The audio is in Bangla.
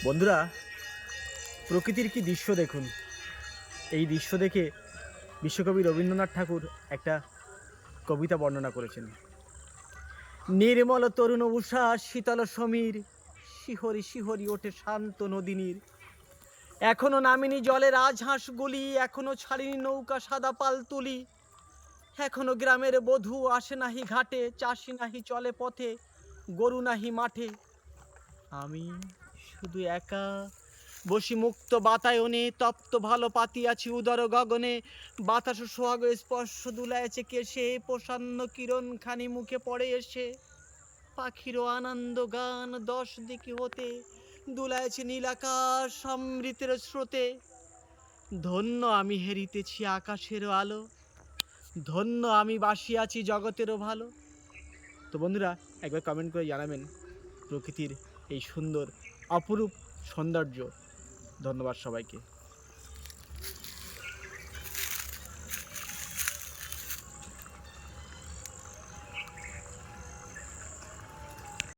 বন্ধুরা, প্রকৃতির কি দৃশ্য দেখুন। এই দৃশ্য দেখে বিশ্বকবি রবীন্দ্রনাথ ঠাকুর একটা কবিতা বর্ণনা করেছেন। নির্মল তরুণ উষা শীতল সমীর, শিহরি শিহরি ওঠে শান্ত নদীনীর। এখনো নামিনি জলে রাজহাঁসগুলি, এখনো ছাড়িনি নৌকা সাদা পাল তুলি। এখনো গ্রামের বধূ আসে নাহি ঘাটে, চাষি নাহি চলে পথে, গরু নাহি মাঠে। আমি শুধু একা বসি মুক্ত বাতায়নে, তপ্ত ভালো পাতিয়াছি উদর গগনে। বাতাস সোহাগ স্পর্শ দুলাইছে কেশে, প্রসন্ন কিরণ খানি মুখে পড়ে এসে। পাখিরও আনন্দ গান দশ দিকে হতে, দুলাইছে নীলাকাশ সমৃতের স্রোতে। ধন্য আমি হেরিতেছি আকাশের আলো, ধন্য আমি বাসিয়াছি জগতেরও ভালো। তো বন্ধুরা, একবার কমেন্ট করে জানাবেন প্রকৃতির এই সুন্দর অপরূপ সৌন্দর্য। ধন্যবাদ সবাইকে।